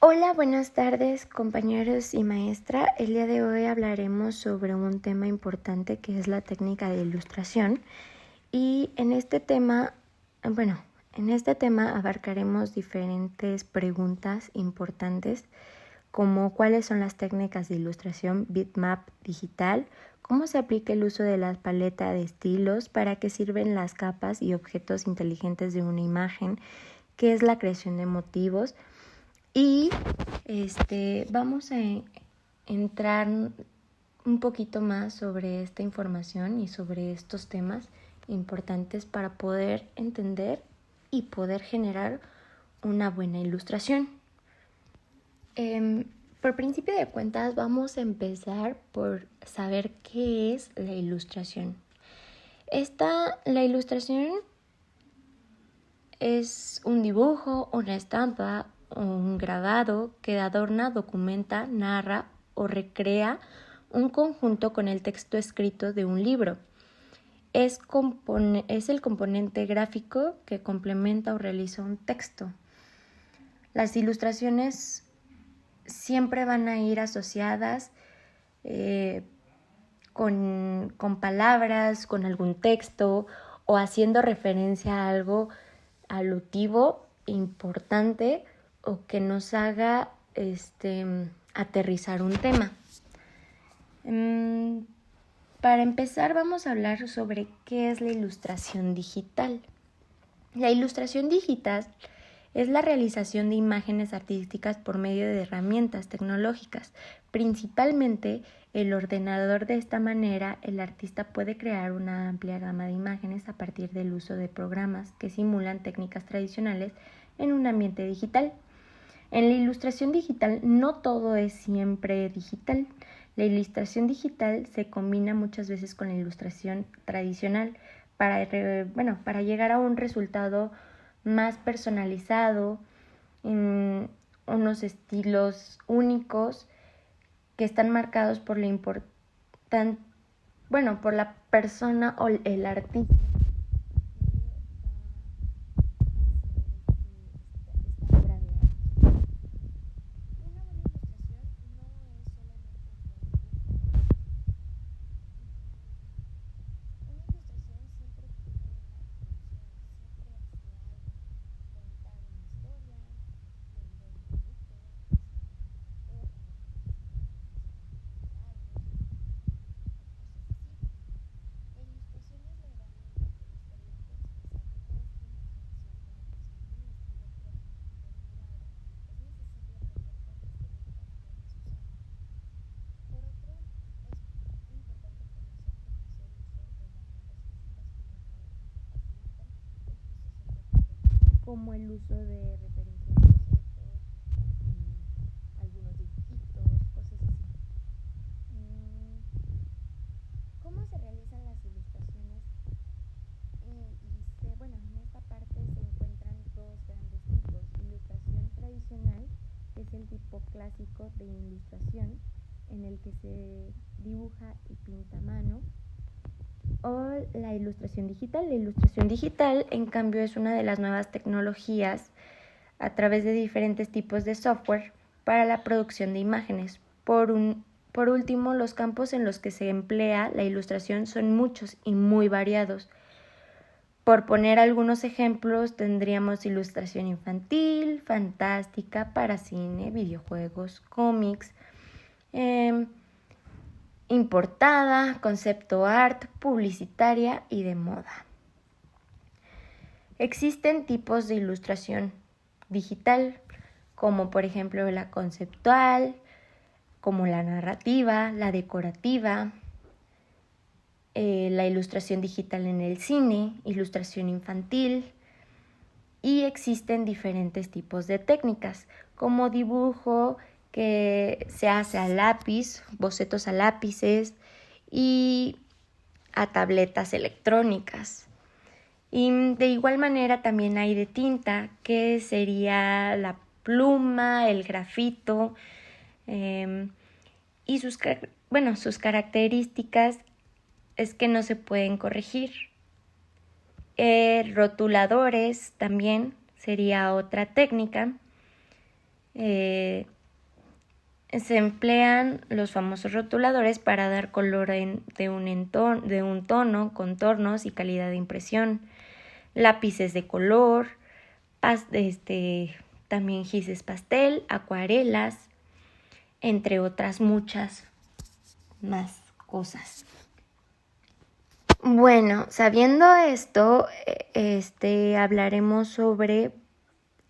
Hola, buenas tardes compañeros y maestra. El día de hoy hablaremos sobre un tema importante que es la técnica de ilustración y en este tema abarcaremos diferentes preguntas importantes como cuáles son las técnicas de ilustración bitmap digital, cómo se aplica el uso de la paleta de estilos, para qué sirven las capas y objetos inteligentes de una imagen, qué es la creación de motivos. Y vamos a entrar un poquito más sobre esta información y sobre estos temas importantes para poder entender y poder generar una buena ilustración. Por principio de cuentas, vamos a empezar por saber qué es la ilustración. La ilustración es un dibujo, una estampa, un grabado que adorna, documenta, narra o recrea un conjunto con el texto escrito de un libro. Es el componente gráfico que complementa o realiza un texto. Las ilustraciones siempre van a ir asociadas con palabras, con algún texto o haciendo referencia a algo alutivo, importante o que nos haga aterrizar un tema. Para empezar, vamos a hablar sobre qué es la ilustración digital. La ilustración digital es la realización de imágenes artísticas por medio de herramientas tecnológicas, principalmente el ordenador. De esta manera, el artista puede crear una amplia gama de imágenes a partir del uso de programas que simulan técnicas tradicionales en un ambiente digital. En la ilustración digital no todo es siempre digital. La ilustración digital se combina muchas veces con la ilustración tradicional para llegar a un resultado más personalizado, en unos estilos únicos que están marcados por por la persona o el artista. Como el uso de referencias de objetos, algunos dibujitos, cosas así. ¿Cómo se realizan las ilustraciones? En esta parte se encuentran dos grandes tipos: ilustración tradicional, que es el tipo clásico de ilustración, en el que se dibuja y pinta a mano, o la ilustración digital. La ilustración digital, en cambio, es una de las nuevas tecnologías a través de diferentes tipos de software para la producción de imágenes. Por último, los campos en los que se emplea la ilustración son muchos y muy variados. Por poner algunos ejemplos, tendríamos ilustración infantil, fantástica, para cine, videojuegos, cómics, importada, concepto art, publicitaria y de moda. Existen tipos de ilustración digital, como por ejemplo la conceptual, como la narrativa, la decorativa, la ilustración digital en el cine, ilustración infantil, y existen diferentes tipos de técnicas, como dibujo que se hace a lápiz, bocetos a lápices y a tabletas electrónicas. Y de igual manera también hay de tinta, que sería la pluma, el grafito, y sus características es que no se pueden corregir. Rotuladores también sería otra técnica. se emplean los famosos rotuladores para dar color de un tono, contornos y calidad de impresión. Lápices de color, también gises pastel, acuarelas, entre otras muchas más cosas. Bueno, sabiendo esto, hablaremos sobre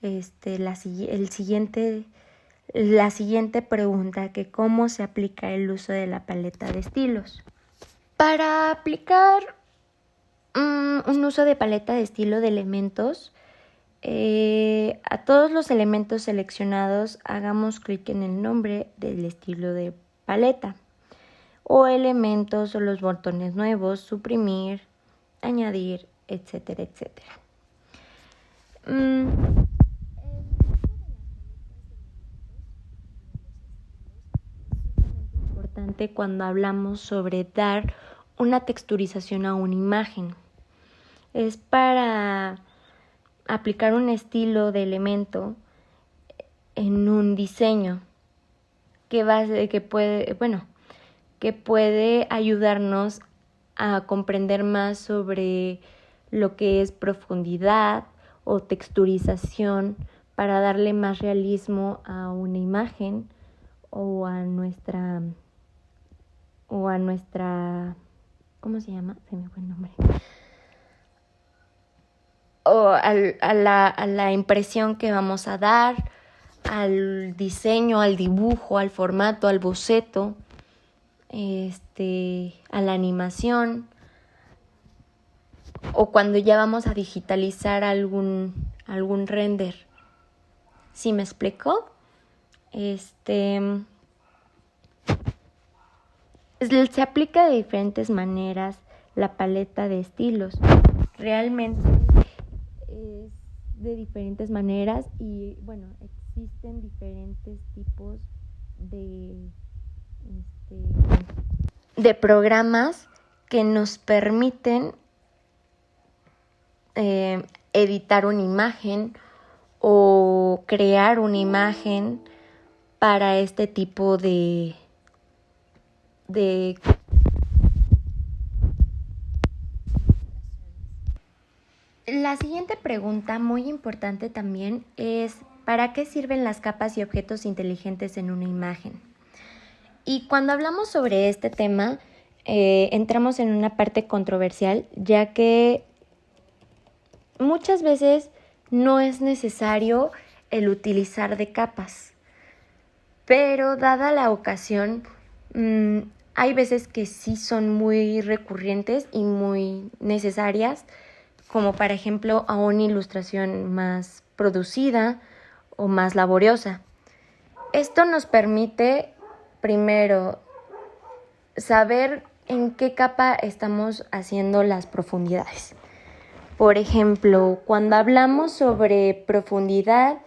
la siguiente pregunta, que cómo se aplica el uso de la paleta de estilos. Para aplicar un uso de paleta de estilo de elementos, a todos los elementos seleccionados hagamos clic en el nombre del estilo de paleta o elementos o los botones nuevos, suprimir, añadir, etcétera, etcétera. Importante cuando hablamos sobre dar una texturización a una imagen. Es para aplicar un estilo de elemento en un diseño que puede ayudarnos a comprender más sobre lo que es profundidad o texturización para darle más realismo a una imagen o a nuestra ¿cómo se llama? Se me fue el nombre. O a la impresión que vamos a dar, al diseño, al dibujo, al formato, al boceto, a la animación, o cuando ya vamos a digitalizar algún render. ¿Sí me explico? Se aplica de diferentes maneras la paleta de estilos. Realmente es de diferentes maneras y existen diferentes tipos de programas que nos permiten editar una imagen o crear una imagen para este tipo de La siguiente pregunta, muy importante también, es ¿para qué sirven las capas y objetos inteligentes en una imagen? Y cuando hablamos sobre este tema, entramos en una parte controversial, ya que muchas veces no es necesario el utilizar de capas, pero dada la ocasión, hay veces que sí son muy recurrentes y muy necesarias, como por ejemplo a una ilustración más producida o más laboriosa. Esto nos permite, primero, saber en qué capa estamos haciendo las profundidades. Por ejemplo, cuando hablamos sobre profundidad,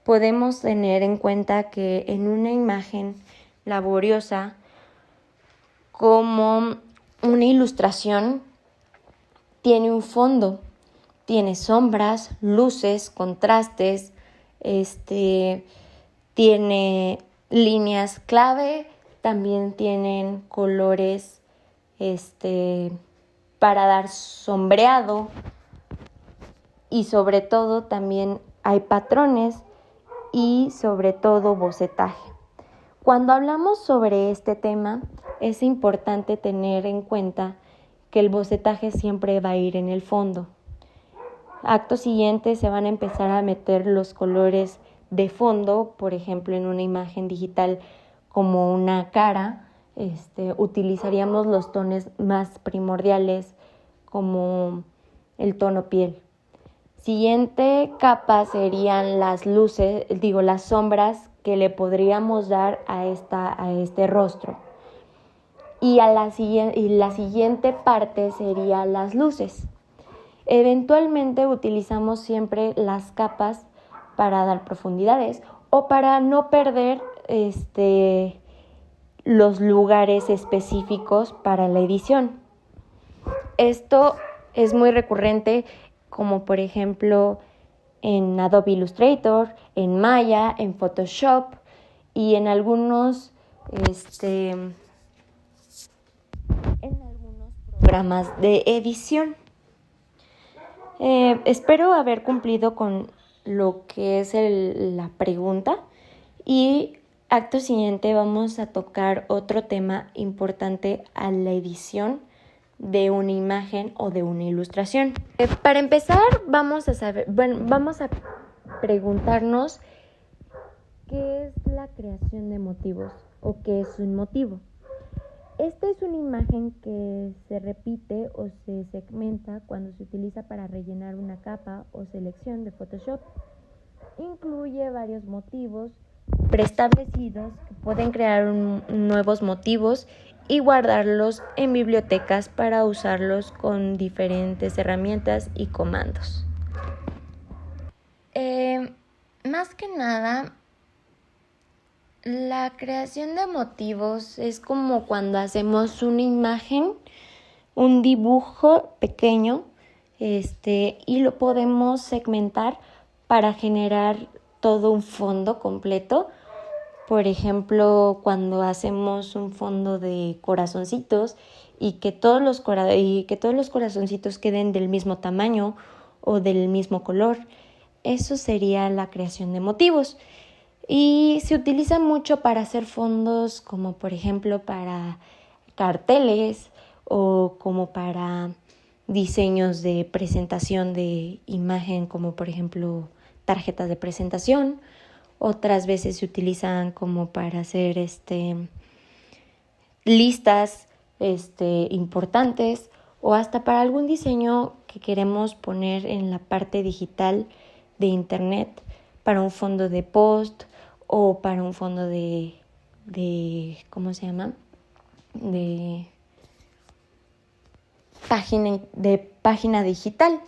podemos tener en cuenta que en una imagen laboriosa, como una ilustración, tiene un fondo, tiene sombras, luces, contrastes, tiene líneas clave, también tienen colores para dar sombreado y sobre todo también hay patrones y sobre todo bocetaje. Cuando hablamos sobre este tema es importante tener en cuenta que el bocetaje siempre va a ir en el fondo. Acto siguiente se van a empezar a meter los colores de fondo, por ejemplo en una imagen digital como una cara, utilizaríamos los tonos más primordiales como el tono piel. Siguiente capa serían las sombras que le podríamos dar a este rostro. Y la siguiente parte serían las luces. Eventualmente utilizamos siempre las capas para dar profundidades o para no perder los lugares específicos para la edición. Esto es muy recurrente, como por ejemplo en Adobe Illustrator, en Maya, en Photoshop y en algunos programas de edición. Espero haber cumplido con lo que es la pregunta y acto siguiente vamos a tocar otro tema importante a la edición de una imagen o de una ilustración. Para empezar vamos a preguntarnos qué es la creación de motivos o qué es un motivo. Esta es una imagen que se repite o se segmenta cuando se utiliza para rellenar una capa o selección de Photoshop. Incluye varios motivos preestablecidos que pueden crear nuevos motivos y guardarlos en bibliotecas para usarlos con diferentes herramientas y comandos. Más que nada, la creación de motivos es como cuando hacemos una imagen, un dibujo pequeño, y lo podemos segmentar para generar todo un fondo completo. Por ejemplo, cuando hacemos un fondo de corazoncitos y que todos los corazoncitos queden del mismo tamaño o del mismo color, eso sería la creación de motivos. Y se utiliza mucho para hacer fondos como por ejemplo para carteles o como para diseños de presentación de imagen como por ejemplo tarjetas de presentación. Otras veces se utilizan como para hacer listas importantes o hasta para algún diseño que queremos poner en la parte digital de internet para un fondo de post o para un fondo de ¿cómo se llama? De página digital.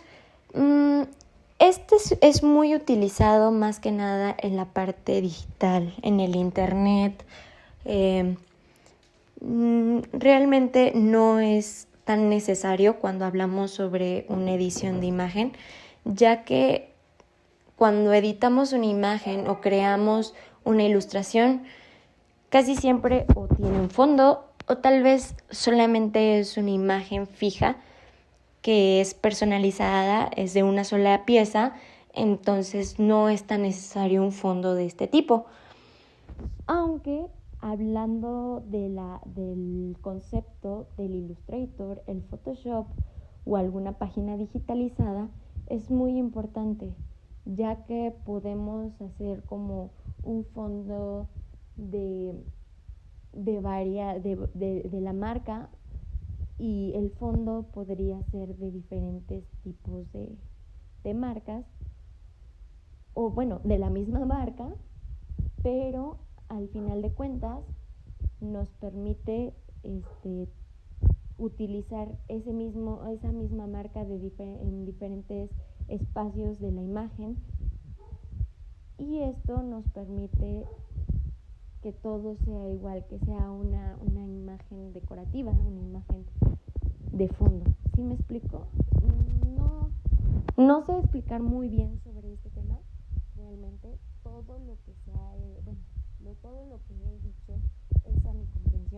Este es muy utilizado más que nada en la parte digital, en el internet. Realmente no es tan necesario cuando hablamos sobre una edición de imagen, ya que cuando editamos una imagen o creamos una ilustración, casi siempre o tiene un fondo o tal vez solamente es una imagen fija que es personalizada, es de una sola pieza, entonces no es tan necesario un fondo de este tipo. Aunque hablando del concepto del Illustrator, el Photoshop o alguna página digitalizada, es muy importante, ya que podemos hacer como un fondo de la marca y el fondo podría ser de diferentes tipos de marcas o bueno, de la misma marca, pero al final de cuentas nos permite utilizar esa misma marca en diferentes espacios de la imagen, y esto nos permite que todo sea igual, que sea una imagen decorativa, una imagen de fondo. ¿Sí me explico? No sé explicar muy bien sobre este tema. Realmente todo lo que he dicho